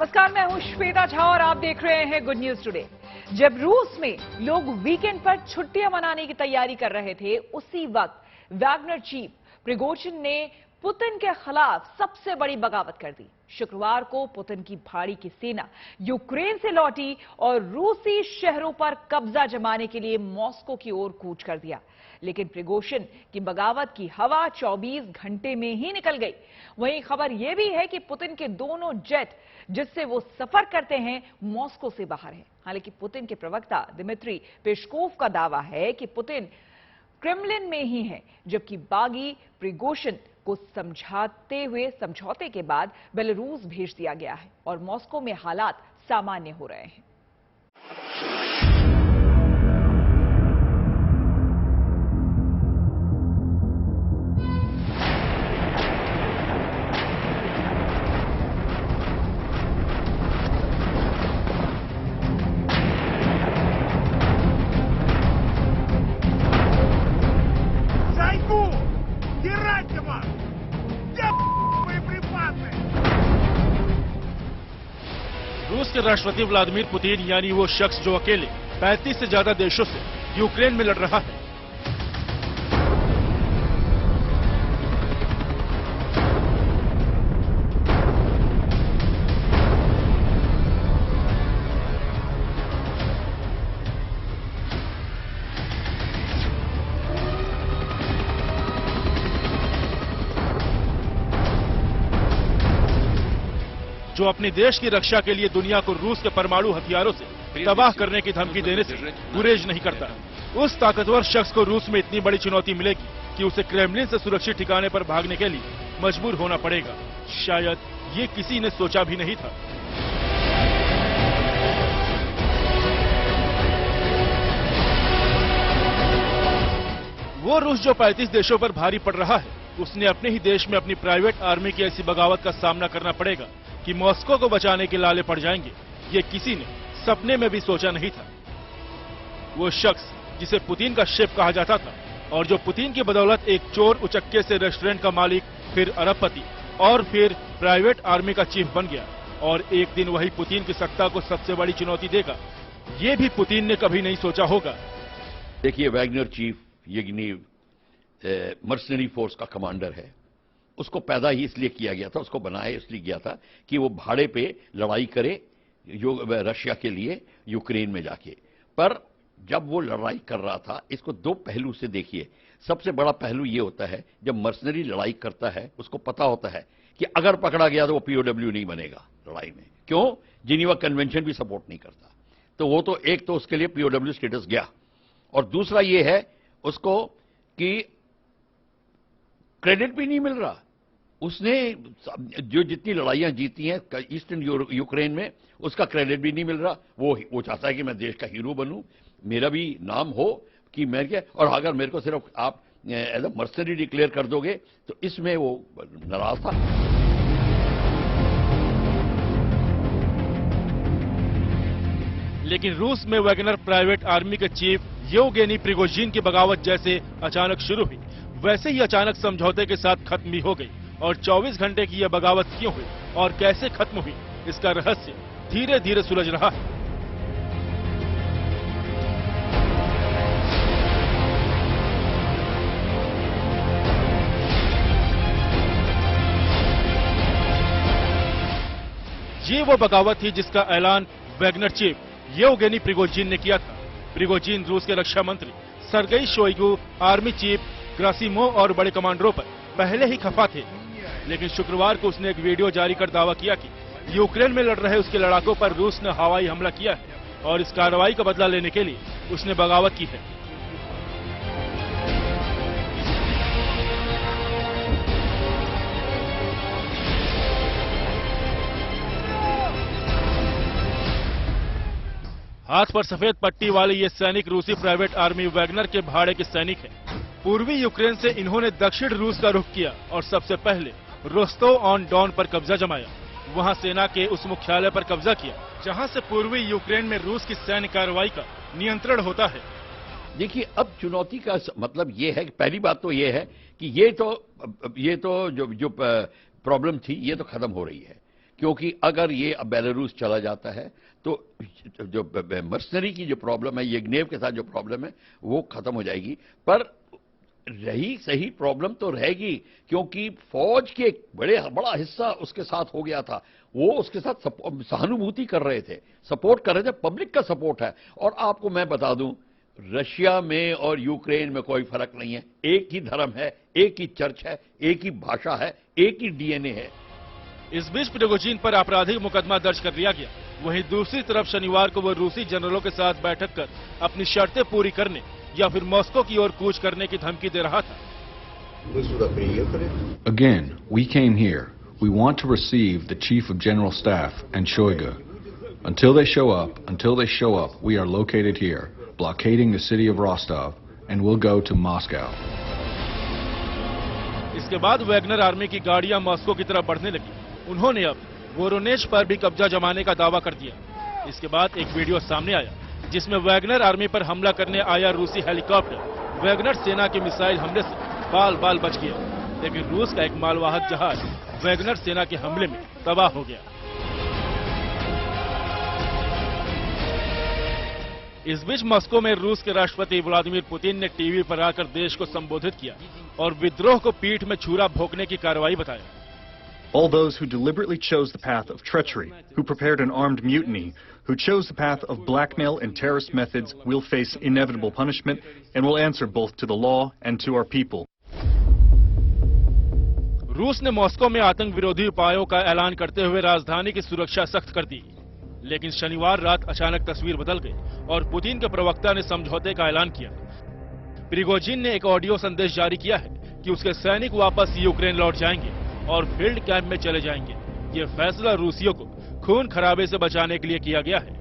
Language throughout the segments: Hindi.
नमस्कार, मैं हूं श्वेता झा और आप देख रहे हैं गुड न्यूज टुडे। जब रूस में लोग वीकेंड पर छुट्टियां मनाने की तैयारी कर रहे थे, उसी वक्त वैगनर चीफ प्रिगोजिन ने पुतिन के खिलाफ सबसे बड़ी बगावत कर दी। शुक्रवार को पुतिन की भाड़ी की सेना यूक्रेन से लौटी और रूसी शहरों पर कब्जा जमाने के लिए मॉस्को की ओर कूच कर दिया। लेकिन प्रिगोजिन की बगावत की हवा 24 घंटे में ही निकल गई। वहीं खबर यह भी है कि पुतिन के दोनों जेट जिससे वो सफर करते हैं, मॉस्को से बाहर है। हालांकि पुतिन के प्रवक्ता दिमित्री पेस्कोव का दावा है कि पुतिन क्रेमलिन में ही है, जबकि बागी प्रिगोजिन को समझौते के बाद बेलारूस भेज दिया गया है और मॉस्को में हालात सामान्य हो रहे हैं। रूस के राष्ट्रपति व्लादिमीर पुतिन यानी वो शख्स जो अकेले 35 से ज्यादा देशों से यूक्रेन में लड़ रहा है, जो अपने देश की रक्षा के लिए दुनिया को रूस के परमाणु हथियारों से तबाह करने की धमकी देने से गुरेज नहीं करता। उस ताकतवर शख्स को रूस में इतनी बड़ी चुनौती मिलेगी कि उसे क्रेमलिन से सुरक्षित ठिकाने पर भागने के लिए मजबूर होना पड़ेगा। शायद ये किसी ने सोचा भी नहीं था। वो रूस जो 35 देशों पर भारी पड़ रहा है, उसने अपने ही देश में अपनी प्राइवेट आर्मी की ऐसी बगावत का सामना करना पड़ेगा कि मॉस्को को बचाने के लाले पड़ जाएंगे। ये किसी ने सपने में भी सोचा नहीं था। वो शख्स जिसे पुतिन का शेफ कहा जाता था और जो पुतिन की बदौलत एक चोर उचक्के से रेस्टोरेंट का मालिक, फिर अरबपति और फिर प्राइवेट आर्मी का चीफ बन गया, और एक दिन वही पुतिन की सत्ता को सबसे बड़ी चुनौती देगा, ये भी पुतिन ने कभी नहीं सोचा होगा। देखिए, Wagner chief Yevgeny mercenary force का कमांडर है। उसको पैदा ही इसलिए किया गया था, उसको बनाया इसलिए गया था कि वो भाड़े पे लड़ाई करे रशिया के लिए यूक्रेन में जाके। पर जब वो लड़ाई कर रहा था, इसको दो पहलू से देखिए। सबसे बड़ा पहलू ये होता है, जब मर्सनरी लड़ाई करता है, उसको पता होता है कि अगर पकड़ा गया तो वो पीओडब्ल्यू नहीं बनेगा लड़ाई में। क्यों? जिनीवा कन्वेंशन भी सपोर्ट नहीं करता। तो वो तो एक तो उसके लिए पीओडब्ल्यू स्टेटस गया, और दूसरा ये है उसको कि क्रेडिट भी नहीं मिल रहा। उसने जो जितनी लड़ाइयां जीती हैं ईस्टर्न यूक्रेन में, उसका क्रेडिट भी नहीं मिल रहा। वो चाहता है कि मैं देश का हीरो बनूं, मेरा भी नाम हो कि मैं क्या, और अगर मेरे को सिर्फ आप एज अ मर्सनरी डिक्लेयर कर दोगे, तो इसमें वो नाराज था। लेकिन रूस में वैगनर प्राइवेट आर्मी के चीफ येवगेनी प्रिगोजिन की बगावत जैसे अचानक शुरू हुई, वैसे ही अचानक समझौते के साथ खत्म भी हो गई। और 24 घंटे की यह बगावत क्यों हुई और कैसे खत्म हुई, इसका रहस्य धीरे धीरे सुलझ रहा है। ये वो बगावत थी जिसका ऐलान वैगनर चीफ येवगेनी प्रिगोजिन ने किया था। प्रिगोजिन रूस के रक्षा मंत्री सर्गेई शोइगु, आर्मी चीफ ग्रासिमोव और बड़े कमांडरों पर पहले ही खफा थे। लेकिन शुक्रवार को उसने एक वीडियो जारी कर दावा किया कि यूक्रेन में लड़ रहे उसके लड़ाकों पर रूस ने हवाई हमला किया है और इस कार्रवाई का बदला लेने के लिए उसने बगावत की है। हाथ पर सफेद पट्टी वाले ये सैनिक रूसी प्राइवेट आर्मी वैगनर के भाड़े के सैनिक हैं। पूर्वी यूक्रेन से इन्होंने दक्षिण रूस का रुख किया और सबसे पहले रोस्तोव ऑन डॉन पर कब्जा जमाया। वहां सेना के उस मुख्यालय पर कब्जा किया जहां से पूर्वी यूक्रेन में रूस की सैन्य कार्रवाई का नियंत्रण होता है। देखिए, अब चुनौती का मतलब ये है कि पहली बात तो ये है कि ये तो जो प्रॉब्लम थी ये तो खत्म हो रही है, क्योंकि अगर ये बेलारूस चला जाता है तो जो मर्सनरी की जो प्रॉब्लम है, येग्नेव के साथ जो प्रॉब्लम है, वो खत्म हो जाएगी। पर रही सही प्रॉब्लम तो रहेगी, क्योंकि फौज के बड़ा हिस्सा उसके साथ हो गया था। वो उसके साथ सहानुभूति कर रहे थे, सपोर्ट कर रहे थे, पब्लिक का सपोर्ट है। और आपको मैं बता दूं, रशिया में और यूक्रेन में कोई फर्क नहीं है। एक ही धर्म है, एक ही चर्च है, एक ही भाषा है, एक ही डीएनए है। इस बीच प्रिगोजिन पर आपराधिक मुकदमा दर्ज कर लिया गया। वहीं दूसरी तरफ शनिवार को वो रूसी जनरलों के साथ बैठक कर अपनी शर्तें पूरी करने या फिर मॉस्को की ओर कूच करने की धमकी दे रहा था। Again, we came here. We want to receive the Chief of General Staff and Shoigu. Until they show up, we are located here, blockading the city of Rostov, and we'll go to Moscow. इसके बाद वैगनर आर्मी की गाड़ियां मॉस्को की तरफ बढ़ने लगी। उन्होंने अब वोरोनेज पर भी कब्जा जमाने का दावा कर दिया। इसके बाद एक वीडियो सामने आया जिसमें वैगनर आर्मी पर हमला करने आया रूसी हेलीकॉप्टर वैगनर सेना के मिसाइल हमले से बाल बाल बच गया, लेकिन रूस का एक मालवाहक जहाज वैगनर सेना के हमले में तबाह हो गया। इस बीच मॉस्को में रूस के राष्ट्रपति व्लादिमीर पुतिन ने टीवी पर आकर देश को संबोधित किया और विद्रोह को पीठ में छुरा भोंकने की कार्रवाई बताया। All those who deliberately chose the path of treachery, who prepared an armed mutiny, who chose the path of blackmail and terrorist methods will face inevitable punishment and will answer both to the law and to our people. रूस ने मॉस्को में आतंक विरोधी उपायों का ऐलान करते हुए राजधानी की सुरक्षा सख्त कर दी, लेकिन शनिवार रात अचानक तस्वीर बदल गई और पुतिन के प्रवक्ता ने समझौते का ऐलान किया। प्रिगोजिन ने एक ऑडियो संदेश जारी किया है कि उसके सैनिक वापस यूक्रेन लौट जाएंगे और फील्ड कैंप में चले जाएंगे। ये फैसला रूसियों को खून खराबे से बचाने के लिए किया गया है।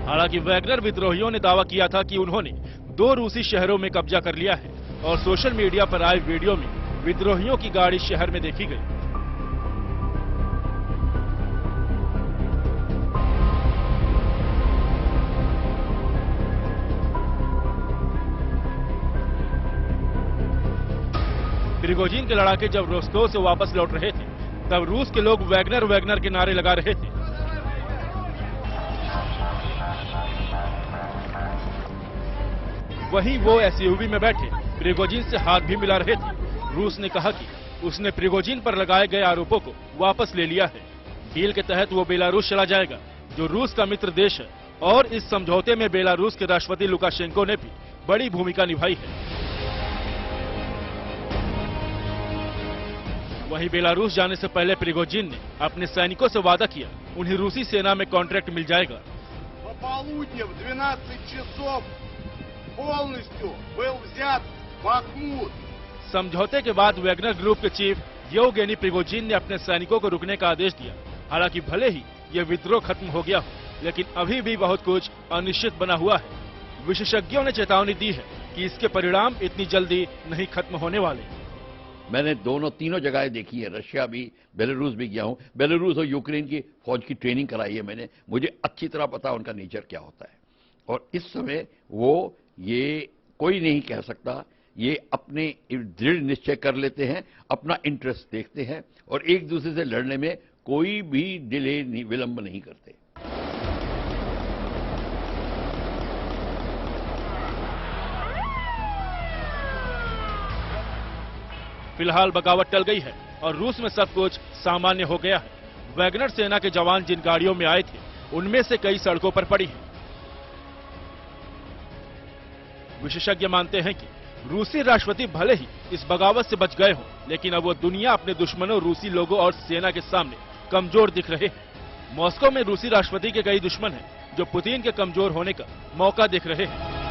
हालांकि वैगनर विद्रोहियों ने दावा किया था कि उन्होंने 2 रूसी शहरों में कब्जा कर लिया है और सोशल मीडिया पर आए वीडियो में विद्रोहियों की गाड़ी शहर में देखी गई। प्रिगोजिन के लड़ाके जब रोस्तोव से वापस लौट रहे थे, तब रूस के लोग वैगनर के नारे लगा रहे थे। वहीं वो एसयूवी में बैठे प्रिगोजिन से हाथ भी मिला रहे थे। रूस ने कहा कि उसने प्रिगोजिन पर लगाए गए आरोपों को वापस ले लिया है। डील के तहत वो बेलारूस चला जाएगा, जो रूस का मित्र देश है, और इस समझौते में बेलारूस के राष्ट्रपति लुकाशेंको ने भी बड़ी भूमिका निभाई है। वहीं बेलारूस जाने से पहले प्रिगोजिन ने अपने सैनिकों से वादा किया उन्हें रूसी सेना में कॉन्ट्रैक्ट मिल जाएगा। समझौते के बाद वैगनर ग्रुप के चीफ येवगेनी प्रिगोजिन ने अपने सैनिकों को रुकने का आदेश दिया। हालांकि भले ही यह विद्रोह खत्म हो गया हो, लेकिन अभी भी बहुत कुछ अनिश्चित बना हुआ है। विशेषज्ञों ने चेतावनी दी है कि इसके परिणाम इतनी जल्दी नहीं खत्म होने वाले। मैंने तीनों जगहें देखी है, रशिया भी, बेलारूस भी गया हूं। बेलारूस और यूक्रेन की फौज की ट्रेनिंग कराई है मैंने, मुझे अच्छी तरह पता है उनका नेचर क्या होता है। और इस समय वो ये कोई नहीं कह सकता, ये अपने दृढ़ निश्चय कर लेते हैं, अपना इंटरेस्ट देखते हैं और एक दूसरे से लड़ने में कोई भी विलंब नहीं करते। फिलहाल बगावत टल गई है और रूस में सब कुछ सामान्य हो गया है। वैगनर सेना के जवान जिन गाड़ियों में आए थे, उनमें से कई सड़कों पर पड़ी हैं। विशेषज्ञ मानते हैं कि रूसी राष्ट्रपति भले ही इस बगावत से बच गए हों, लेकिन अब वो दुनिया अपने दुश्मनों, रूसी लोगों और सेना के सामने कमजोर दिख रहे हैं। मॉस्को में रूसी राष्ट्रपति के कई दुश्मन हैं, जो पुतिन के कमजोर होने का मौका देख रहे हैं।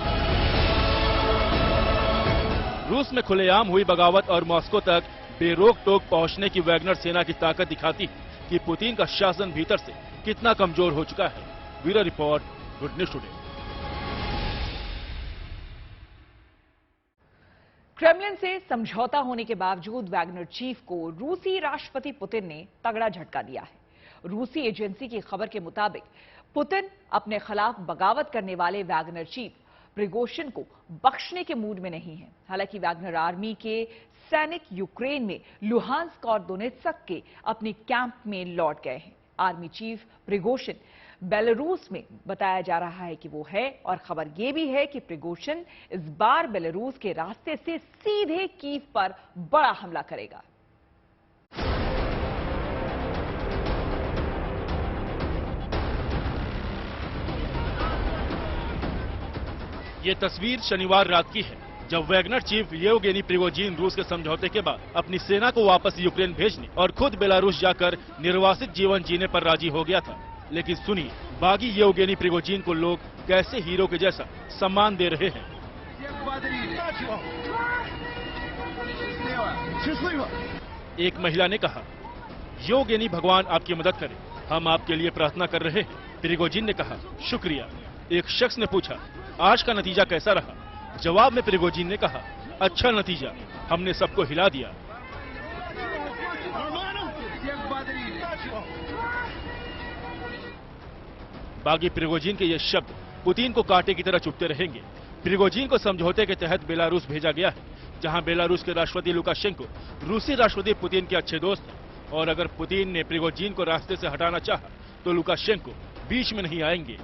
रूस में खुलेआम हुई बगावत और मॉस्को तक बेरोक टोक पहुंचने की वैगनर सेना की ताकत दिखाती है कि पुतिन का शासन भीतर से कितना कमजोर हो चुका है। Bureau report, good news today. Kremlin से समझौता होने के बावजूद वैगनर चीफ को रूसी राष्ट्रपति पुतिन ने तगड़ा झटका दिया है। रूसी एजेंसी की खबर के मुताबिक पुतिन अपने खिलाफ बगावत करने वाले वैगनर चीफ प्रिगोजिन को बख्शने के मूड में नहीं है। हालांकि वैगनर आर्मी के सैनिक यूक्रेन में लुहांस्क और दोनेत्स्क के अपने कैंप में लौट गए हैं। आर्मी चीफ प्रिगोशिन बेलारूस में बताया जा रहा है कि वो है, और खबर ये भी है कि प्रिगोशिन इस बार बेलारूस के रास्ते से सीधे कीव पर बड़ा हमला करेगा। ये तस्वीर शनिवार रात की है, जब वैगनर चीफ येवगेनी प्रिगोजिन रूस के समझौते के बाद अपनी सेना को वापस यूक्रेन भेजने और खुद बेलारूस जाकर निर्वासित जीवन जीने पर राजी हो गया था। लेकिन सुनिए, बागी येवगेनी प्रिगोजिन को लोग कैसे हीरो के जैसा सम्मान दे रहे हैं। एक महिला ने कहा, येवगेनी भगवान आपकी मदद करे, हम आपके लिए प्रार्थना कर रहे हैं। प्रिगोजिन ने कहा, शुक्रिया। एक शख्स ने पूछा, आज का नतीजा कैसा रहा? जवाब में प्रिगोजिन ने कहा, अच्छा नतीजा, हमने सबको हिला दिया। बागी प्रिगोजिन के ये शब्द पुतिन को कांटे की तरह चुभते रहेंगे। प्रिगोजिन को समझौते के तहत बेलारूस भेजा गया है, जहां बेलारूस के राष्ट्रपति लुकाशेंको रूसी राष्ट्रपति पुतिन के अच्छे दोस्त हैं, और अगर पुतिन ने प्रिगोजिन को रास्ते से हटाना चाहा तो लुकाशेंको बीच में नहीं आएंगे।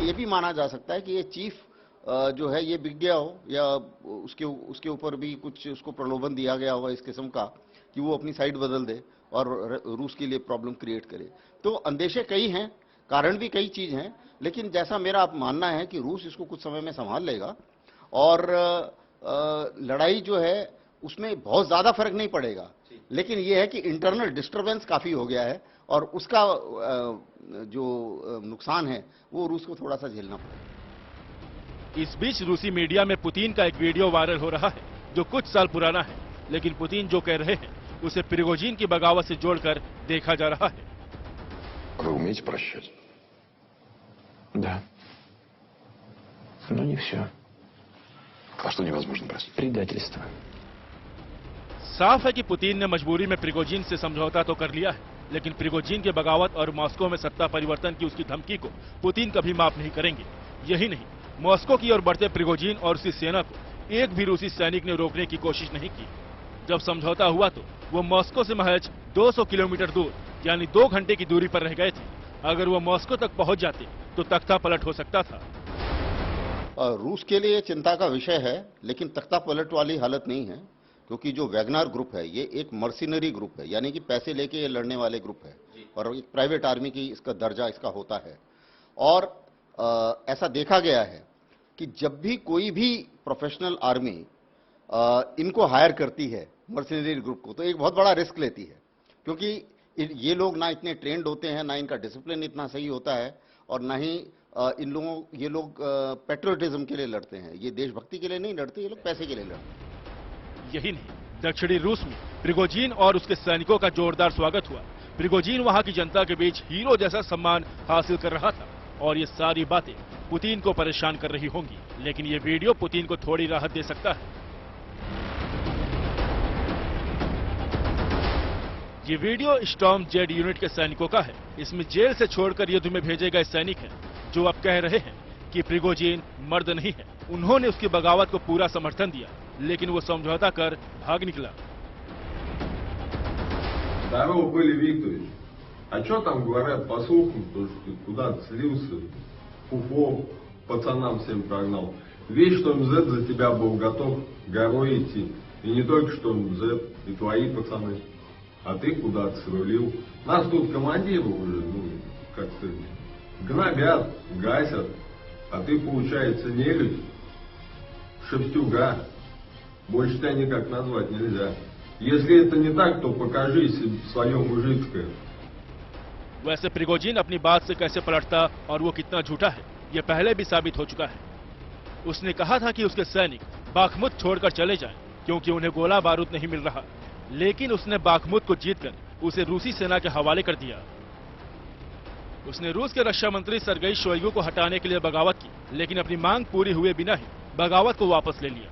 ये भी माना जा सकता है कि ये चीफ जो है ये बिक गया हो, या उसके ऊपर भी कुछ उसको प्रलोभन दिया गया होगा इस किस्म का कि वो अपनी साइड बदल दे और रूस के लिए प्रॉब्लम क्रिएट करे। तो अंदेशे कई हैं, कारण भी कई चीज हैं, लेकिन जैसा मेरा मानना है कि रूस इसको कुछ समय में संभाल लेगा और लड़ाई जो है उसमें बहुत ज्यादा फर्क नहीं पड़ेगा। लेकिन ये है कि इंटरनल डिस्टर्बेंस काफी हो गया है और उसका जो नुकसान है वो रूस को थोड़ा सा झेलना पड़ेगा। इस बीच रूसी मीडिया में पुतिन का एक वीडियो वायरल हो रहा है, जो कुछ साल पुराना है, लेकिन पुतिन जो कह रहे हैं उसे प्रिगोजिन की बगावत से जोड़कर देखा जा रहा है। Вы умеете прощать? Да. Но не все. А что невозможно простить? Предательство. साफ है कि पुतिन ने मजबूरी में प्रिगोजिन से समझौता तो कर लिया है, लेकिन प्रिगोजिन के बगावत और मॉस्को में सत्ता परिवर्तन की उसकी धमकी को पुतिन कभी माफ नहीं करेंगे। यही नहीं, मॉस्को की ओर बढ़ते प्रिगोजिन और उसकी सेना को एक भी रूसी सैनिक ने रोकने की कोशिश नहीं की। जब समझौता हुआ तो वो मॉस्को से महज 200 किलोमीटर दूर, यानी 2 घंटे की दूरी पर रह गए थे। अगर वो मॉस्को तक पहुंच जाते तो तख्ता पलट हो सकता था। रूस के लिए चिंता का विषय है, लेकिन तख्ता पलट वाली हालत नहीं है, क्योंकि जो वैगनर ग्रुप है ये एक मर्सिनरी ग्रुप है, यानी कि पैसे लेके ये लड़ने वाले ग्रुप है और एक प्राइवेट आर्मी की इसका दर्जा इसका होता है। और ऐसा देखा गया है कि जब भी कोई भी प्रोफेशनल आर्मी इनको हायर करती है, मर्सिनरी ग्रुप को, तो एक बहुत बड़ा रिस्क लेती है, क्योंकि ये लोग ना इतने ट्रेंड होते हैं, ना इनका डिसिप्लिन इतना सही होता है, और ना ही ये लोग पेट्रियोटिज्म के लिए लड़ते हैं। ये देशभक्ति के लिए नहीं लड़ते, ये लोग पैसे के लिए लड़ते हैं। यही नहीं, दक्षिणी रूस में प्रिगोजिन और उसके सैनिकों का जोरदार स्वागत हुआ। प्रिगोजिन वहां की जनता के बीच हीरो जैसा सम्मान हासिल कर रहा था, और ये सारी बातें पुतिन को परेशान कर रही होंगी, लेकिन ये वीडियो पुतिन को थोड़ी राहत दे सकता है। ये वीडियो स्टॉर्म जेड यूनिट के सैनिकों का है। इसमें जेल से छोड़कर युद्ध में भेजे गए सैनिक हैं, जो अब कह रहे हैं कि प्रिगोजिन मर्द नहीं है। उन्होंने उसकी बगावत को पूरा समर्थन दिया, लेकिन वो समझौता कर भाग निकला। Здорово, Коля Викторович. А что там говорят по слухам, то, что ты куда-то слился, фуфло пацанам всем прогнал? Весь, что МЗ за тебя был готов горой идти. И не только что МЗ, и твои пацаны. А ты куда-то срулил. Нас тут командиры уже, как сказать, гнобят, гасят. А ты, получается, нелюдь, шептюга. Больше тебя никак назвать нельзя. Если это не так, то покажи свое мужицкое. वैसे प्रिगोजिन अपनी बात से कैसे पलटता और वो कितना झूठा है, ये पहले भी साबित हो चुका है। उसने कहा था कि उसके सैनिक बाखमुत छोड़कर चले जाएं, क्योंकि उन्हें गोला बारूद नहीं मिल रहा, लेकिन उसने बाखमुत को जीतकर उसे रूसी सेना के हवाले कर दिया। उसने रूस के रक्षा मंत्री सर्गेई शोइगु को हटाने के लिए बगावत की, लेकिन अपनी मांग पूरी हुए बिना ही बगावत को वापस ले लिया।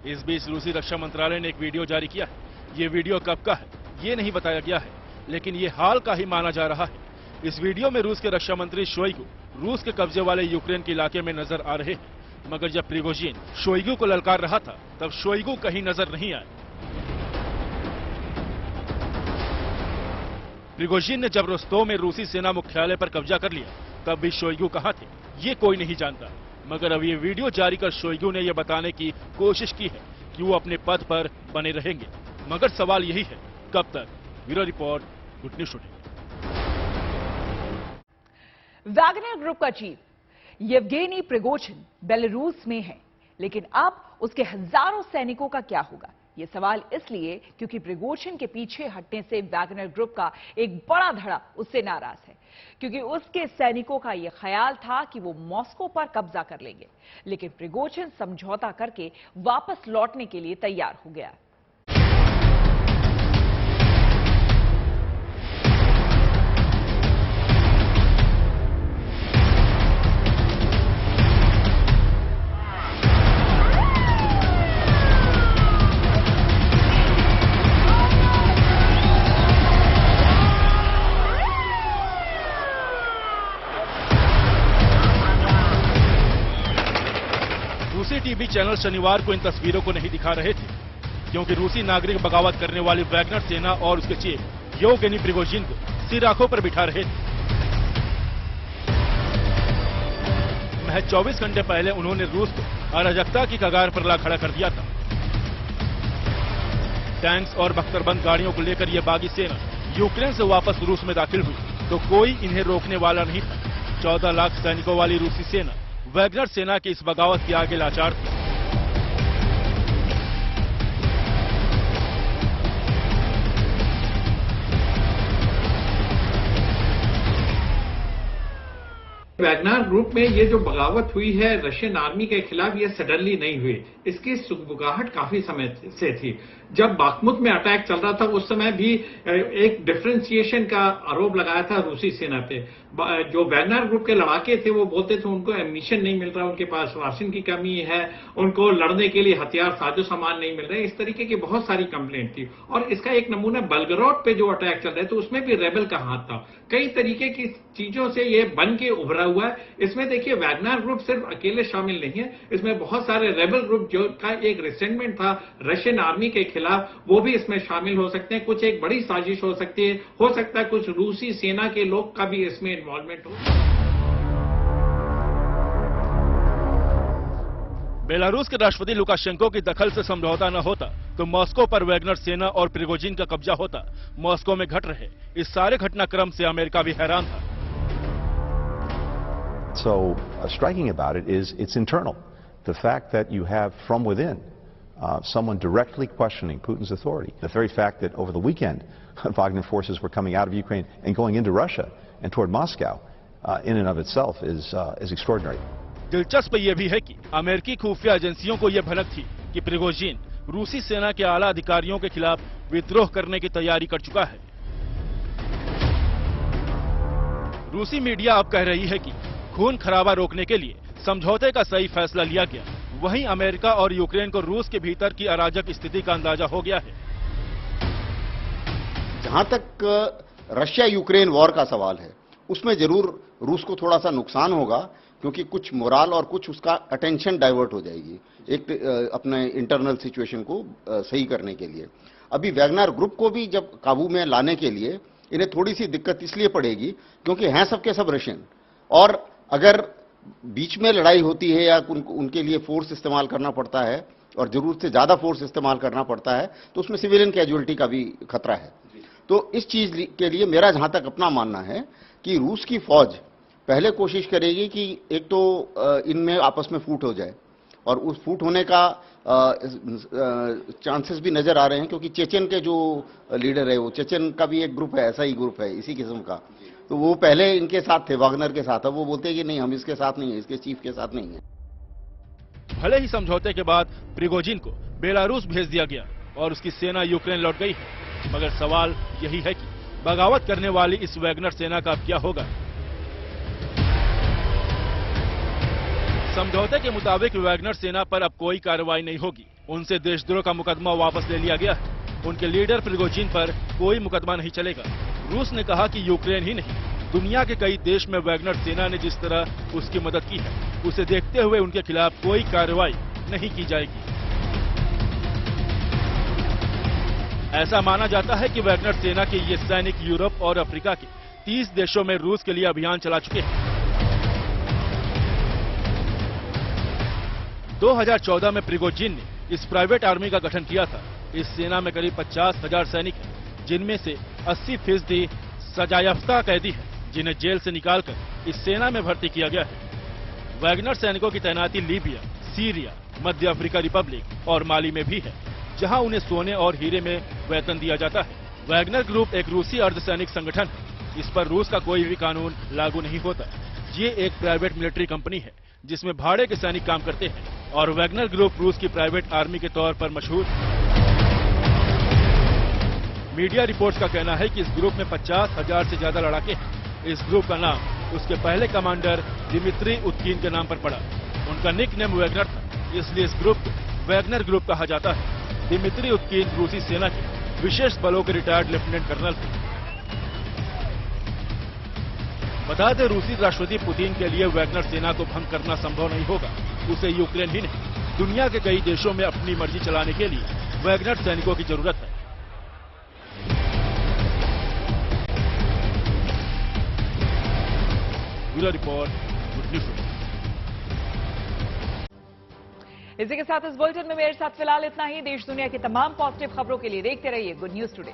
इस बीच रूसी रक्षा मंत्रालय ने एक वीडियो जारी किया है। ये वीडियो कब का है ये नहीं बताया गया है, लेकिन ये हाल का ही माना जा रहा है। इस वीडियो में रूस के रक्षा मंत्री शोइगु रूस के कब्जे वाले यूक्रेन के इलाके में नजर आ रहे हैं, मगर जब प्रिगोजिन शोइगु को ललकार रहा था तब शोइगु कहीं नजर नहीं आए। प्रिगोजिन ने जब रोस्तोव में रूसी सेना मुख्यालय पर कब्जा कर लिया तब भी शोइगु कहां थे, ये कोई नहीं जानता। मगर अब ये वीडियो जारी कर शोइगु ने यह बताने की कोशिश की है कि वो अपने पद पर बने रहेंगे। मगर सवाल यही है, कब तक? Bureau report, good news today. Wagner group का चीफ येवगेनी प्रिगोजिन बेलारूस में है, लेकिन अब उसके हजारों सैनिकों का क्या होगा? ये सवाल इसलिए क्योंकि प्रिगोजिन के पीछे हटने से वैगनर ग्रुप का एक बड़ा धड़ा उससे नाराज है, क्योंकि उसके सैनिकों का यह ख्याल था कि वो मॉस्को पर कब्जा कर लेंगे। लेकिन प्रिगोजिन समझौता करके वापस लौटने के लिए तैयार हो गया। रूसी टीवी चैनल शनिवार को इन तस्वीरों को नहीं दिखा रहे थे, क्योंकि रूसी नागरिक बगावत करने वाली वैगनर सेना और उसके चीफ येवगेनी प्रिगोजिन को सिर आंखों पर बिठा रहे थे। महज 24 घंटे पहले उन्होंने रूस को अराजकता की कगार पर ला खड़ा कर दिया था। टैंक्स और बख्तरबंद गाड़ियों को लेकर यह बागी सेना यूक्रेन से वापस रूस में दाखिल हुई तो कोई इन्हें रोकने वाला नहीं था। 14 लाख सैनिकों वाली रूसी सेना वैगनर सेना की इस बगावत के आगे लाचार थी। वैगनर ग्रुप में ये जो बगावत हुई है रशियन आर्मी के खिलाफ, ये सडनली नहीं हुई। इसकी सुगबुगाहट काफी समय से थी। जब बाखमुत में अटैक चल रहा था उस समय भी एक डिफरेंशिएशन का आरोप लगाया था रूसी सेना पे। जो वैगनर ग्रुप के लड़ाके थे वो बोलते थे उनको एमिशन नहीं मिल रहा, उनके पास राशन की कमी है, उनको लड़ने के लिए हथियार साजो सामान नहीं मिल रहे। इस तरीके की बहुत सारी कंप्लेंट थी। और इसका एक नमूना बेलगरोड पे जो अटैक चल रहे थे उसमें भी रेबल का हाथ था। कई तरीके की चीजों से ये बन के उभरा हुआ है। इसमें देखिए वैगनर ग्रुप सिर्फ अकेले शामिल नहीं है, इसमें बहुत सारे रेबल ग्रुप जो का एक रिसेंटमेंट था रशियन आर्मी के खिलाफ, वो भी इसमें शामिल हो सकते हैं। कुछ एक बड़ी साजिश हो सकती है, हो सकता है कुछ रूसी सेना के लोग का भी इसमें इन्वॉल्वमेंट हो। बेलारूस के राष्ट्रपति लुकाशेंको की दखल से समझौता न होता तो मॉस्को पर वैगनर सेना और प्रिगोजिन का कब्जा होता। मॉस्को में घट रहे इस सारे घटनाक्रम से अमेरिका भी हैरान था। So striking about it is it's internal. The fact that you have from within someone directly questioning Putin's authority. The very fact that over the weekend Wagner forces were coming out of Ukraine and going into Russia and toward Moscow in and of itself is extraordinary. दिलचस्प यह भी है कि अमेरिकी खुफिया एजेंसियों को यह भनक थी कि प्रिगोजिन रूसी सेना के आला अधिकारियों के खिलाफ विद्रोह करने की तैयारी कर चुका है। रूसी मीडिया अब कह रही है कि खून खराबा रोकने के लिए समझौते का सही फैसला लिया गया। वहीं अमेरिका और यूक्रेन को रूस के भीतर की अराजक स्थिति का अंदाजा हो गया है। जहां तक रशिया यूक्रेन वॉर का सवाल है उसमें जरूर रूस को थोड़ा सा नुकसान होगा, क्योंकि कुछ मोराल और कुछ उसका अटेंशन डाइवर्ट हो जाएगी एक अपने इंटरनल सिचुएशन को सही करने के लिए। अभी वैगनर ग्रुप को भी जब काबू में लाने के लिए इन्हें थोड़ी सी दिक्कत इसलिए पड़ेगी क्योंकि हैं सबके सब रशियन, और अगर बीच में लड़ाई होती है या उनके लिए फोर्स इस्तेमाल करना पड़ता है और जरूरत से ज्यादा फोर्स इस्तेमाल करना पड़ता है तो उसमें सिविलियन कैजुअलिटी का भी खतरा है। तो इस चीज के लिए मेरा जहां तक अपना मानना है कि रूस की फौज पहले कोशिश करेगी कि एक तो इनमें आपस में फूट हो जाए, और उस फूट होने का चांसेस भी नजर आ रहे हैं, क्योंकि चेचन के जो लीडर है वो चेचन का भी एक ग्रुप है, ऐसा ही ग्रुप है इसी किस्म का, तो वो पहले इनके साथ थे, वागनर के साथ। अब वो बोलते हैं कि नहीं, हम इसके साथ नहीं है, इसके चीफ के साथ नहीं है। भले ही समझौते के बाद प्रिगोजिन को बेलारूस भेज दिया गया और उसकी सेना यूक्रेन लौट गई है, मगर सवाल यही है कि बगावत करने वाली इस वैगनर सेना का अब क्या होगा। समझौते के मुताबिक वैगनर सेना पर अब कोई कार्रवाई नहीं होगी। उनसे देशद्रोह का मुकदमा वापस ले लिया गया है। उनके लीडर प्रिगोजिन पर कोई मुकदमा नहीं चलेगा। रूस ने कहा कि यूक्रेन ही नहीं, दुनिया के कई देश में वैगनर सेना ने जिस तरह उसकी मदद की है उसे देखते हुए उनके खिलाफ कोई कार्रवाई नहीं की जाएगी। ऐसा माना जाता है कि वैगनर सेना के ये सैनिक यूरोप और अफ्रीका के 30 देशों में रूस के लिए अभियान चला चुके हैं। 2014 में प्रिगोजिन ने इस प्राइवेट आर्मी का गठन किया था। इस सेना में करीब 50,000 सैनिक हैं, जिनमें से 80% सजायाफ्ता कैदी हैं, जिन्हें जेल से निकालकर इस सेना में भर्ती किया गया है। वैगनर सैनिकों की तैनाती लीबिया, सीरिया, मध्य अफ्रीका रिपब्लिक और माली में भी है, जहां उन्हें सोने और हीरे में वेतन दिया जाता है। वैगनर ग्रुप एक रूसी अर्धसैनिक संगठन है। इस पर रूस का कोई भी कानून लागू नहीं होता। ये एक प्राइवेट मिलिट्री कंपनी है जिसमें भाड़े के सैनिक काम करते हैं और वैगनर ग्रुप रूस की प्राइवेट आर्मी के तौर पर मशहूर है। मीडिया रिपोर्ट्स का कहना है कि इस ग्रुप में 50,000 से ज्यादा लड़ाके हैं। इस ग्रुप का नाम उसके पहले कमांडर दिमित्री उत्कीन के नाम पर पड़ा। उनका निकनेम वैगनर था, इसलिए इस ग्रुप को वैगनर ग्रुप कहा जाता है। दिमित्री उत्कीन रूसी सेना के विशेष बलों के रिटायर्ड लेफ्टिनेंट कर्नल थे। बता दें, रूसी राष्ट्रपति पुतिन के लिए वैगनर सेना को भंग करना संभव नहीं होगा। उसे यूक्रेन ही नहीं, दुनिया के कई देशों में अपनी मर्जी चलाने के लिए वैगनर सैनिकों की जरूरत है। Bureau report, good news today. इसी के साथ इस बुलेटिन में मेरे साथ फिलहाल इतना ही। देश दुनिया की तमाम पॉजिटिव खबरों के लिए देखते रहिए गुड न्यूज टुडे।